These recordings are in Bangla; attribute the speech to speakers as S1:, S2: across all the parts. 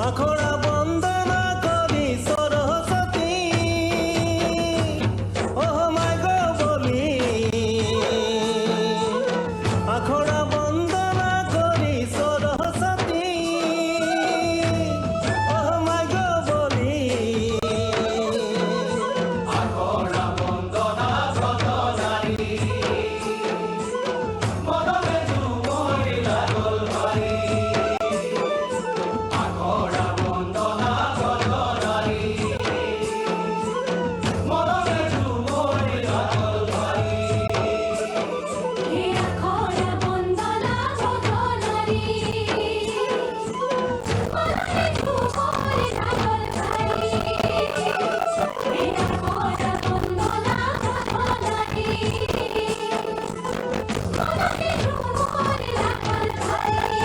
S1: আখড়া বন্দনা করি সরস্বতী ও মাই গো বলি আখড়া বন্দনা করি সরস্বতী ও মাই গো বলি
S2: আখড়া বন্দনা কত নারী মদনে ঝুমরি লাগল ভারী আখড়া বন্দনা কত নারী মদনে ঝুমরি লাগল ভারী
S3: হে আখড়া বন্দনা কত নারী মদনে ঝুমরি লাগল ভারী হে আখড়া বন্দনা কত নারী মদনে ঝুমরি লাগল ভারী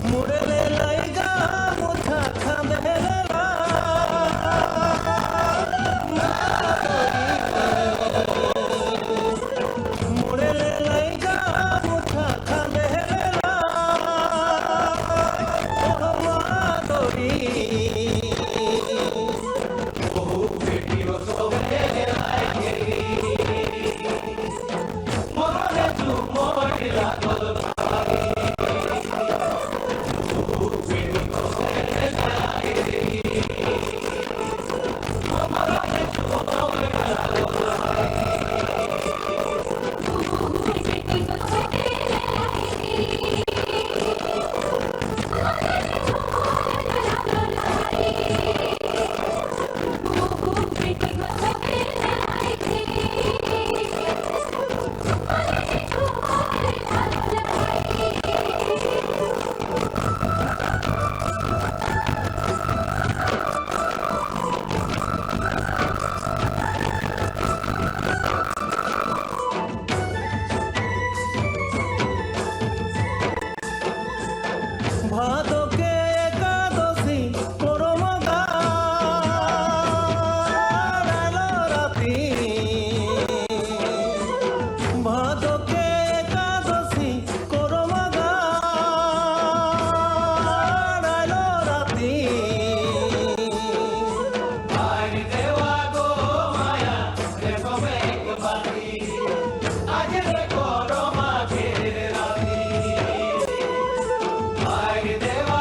S1: মুড়েলে লাইগা মুঠা খাঁদেলা মুড়েলে লাইগা মুঠা খাঁদেলা ও মা তোরি
S2: বহু বেটিও সবে লাগে মদনে ঝুমরি লাগল ভারী বহু বেটিও সবে লাগে মদনে ঝুমরি লাগল
S1: ভাদকে একাদশী করম গাইল রাতি ভাদকে একাদশী করম গাইল রাতি
S2: আইনি দেওয়া গো মায়া রেশমে বাতি আজ রে করো মাঝের রাতি আইনি দেওয়া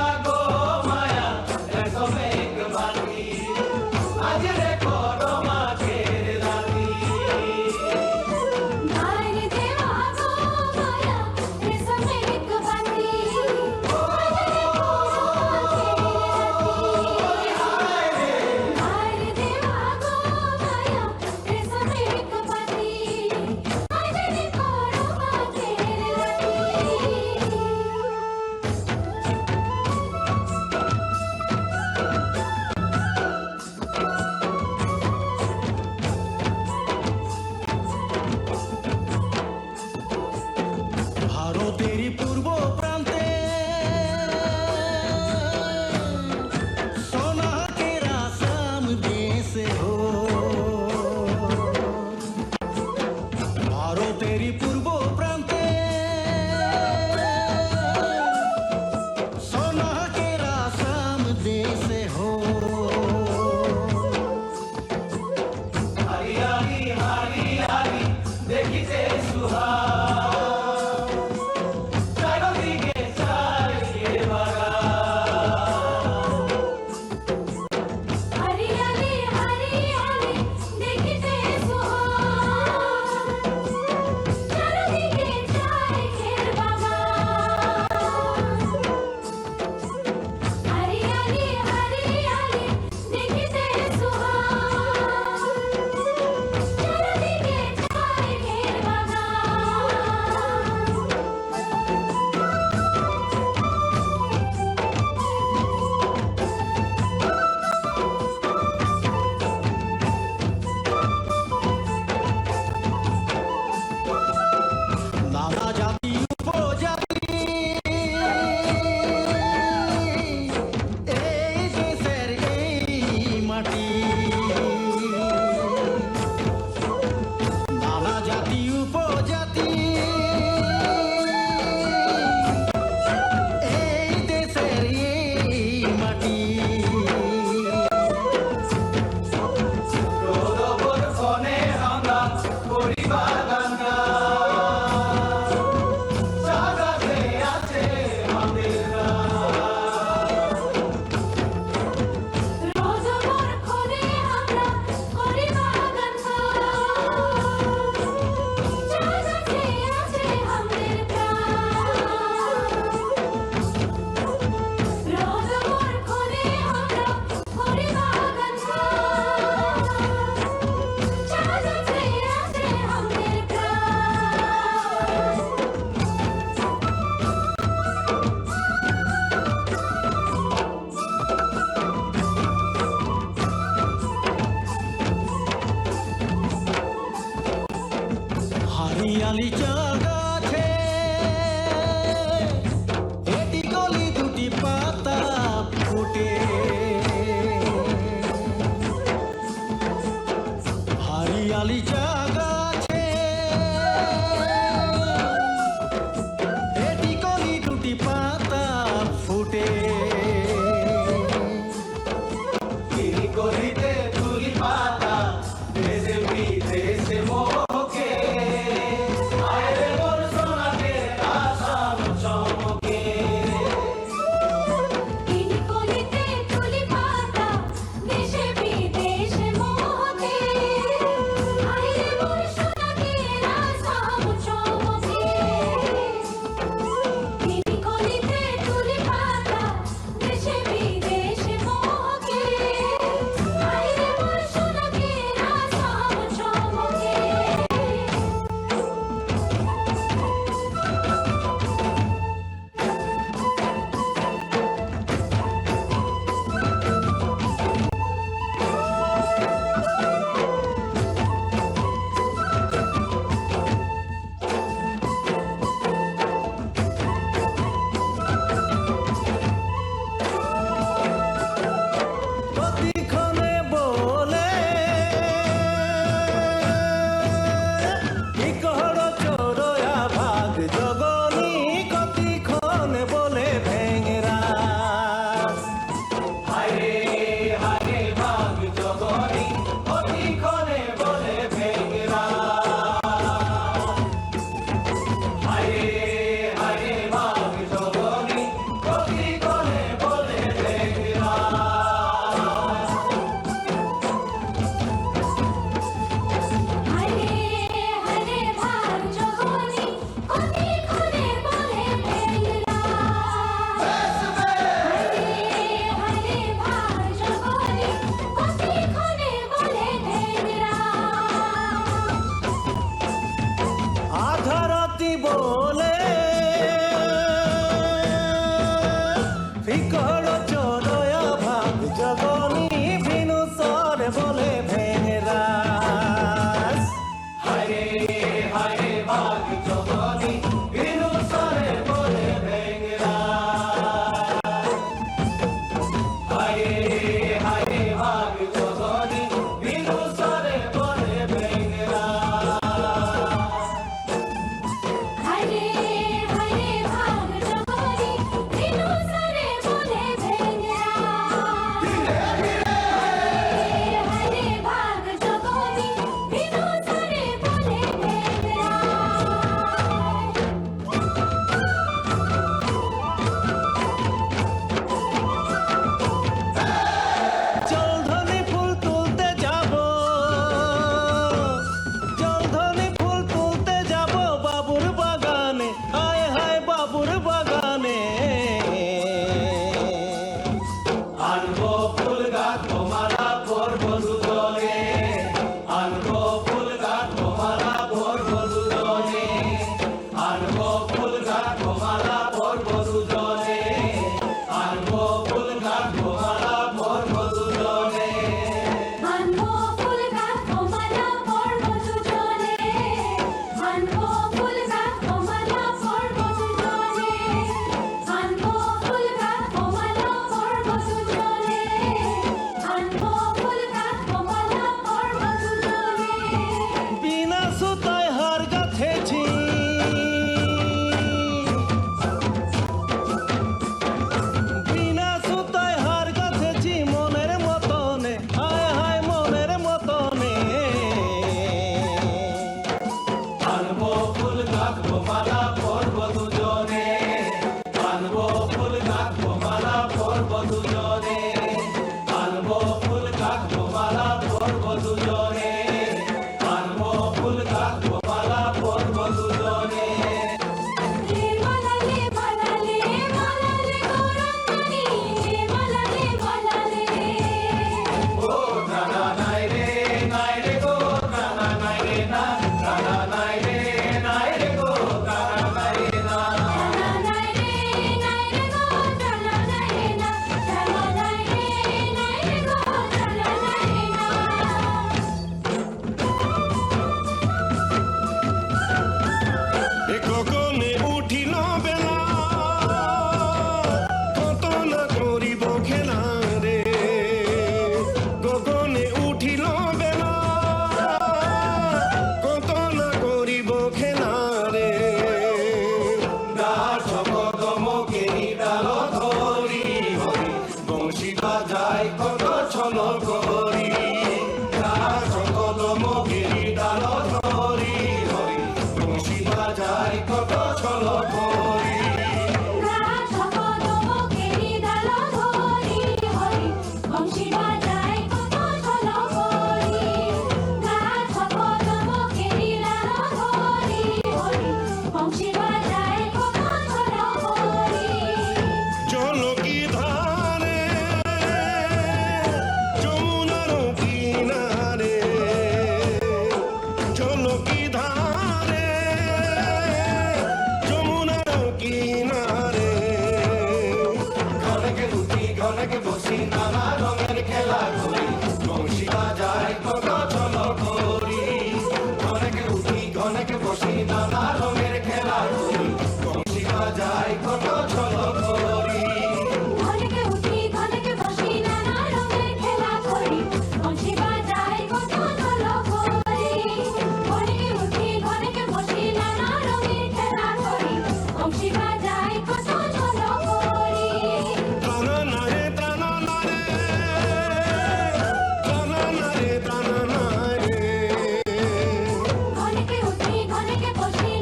S1: ফুটে
S2: কি করিতে তুলি পাতা দেশে বিদেশে মোহকে আয়রে মোর সোনাকে আসাম চমকে
S3: তিনি কলিতে তুলি পাতা দেশে বিদেশে মোহকে আইরে মোর সোনাকে রাসাম চমকে তিনি কলিতে তুলি পাতা দেশে বিদেশে মোহকে আইরে মোর সোনাকে রাসাম চমকে
S1: প্রতিক্ষণে বলে কি কর চোরয়া ভাগ জগনি কতিক্ষণে বলে ভেঙরা
S2: হায়রে হায়রে ভাগ জগনি অতিক্ষণে বলে ভেঙরা হায়রে হায়রে ভাগ জগনি অতিক্ষণে বলে ভেঙরা
S3: হরে হরে ভাগ জগনি কতিক্ষণে বলে ভেঙরা হরে হরে ভাগ জগনি কতিক্ষণে বলে ভেঙরা
S1: আধারতি বলে ফিকর চোরয়া ভাগ জগনি ভিনু সরে বলে ভেঙরা
S2: হায়রে হায়রে ভাগ জগনি বিনু সরে বলে ভেঙরা হায়রে হায়রে ভাগ জগনি বিনু সরে বলে ভেঙরা
S3: হরে হরে ভাগ জগনি বিনু সরে বলে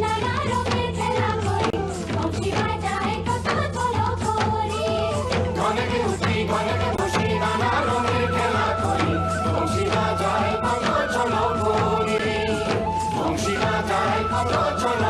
S3: নানা রঙের খেলা করি বংশী বাজায় কত চলো করি
S2: ঘনেকে উঠি ঘনেকে বসি নানা রঙের খেলা করি বংশী বাজায় কত চলো করি বংশী বাজায় কত চলো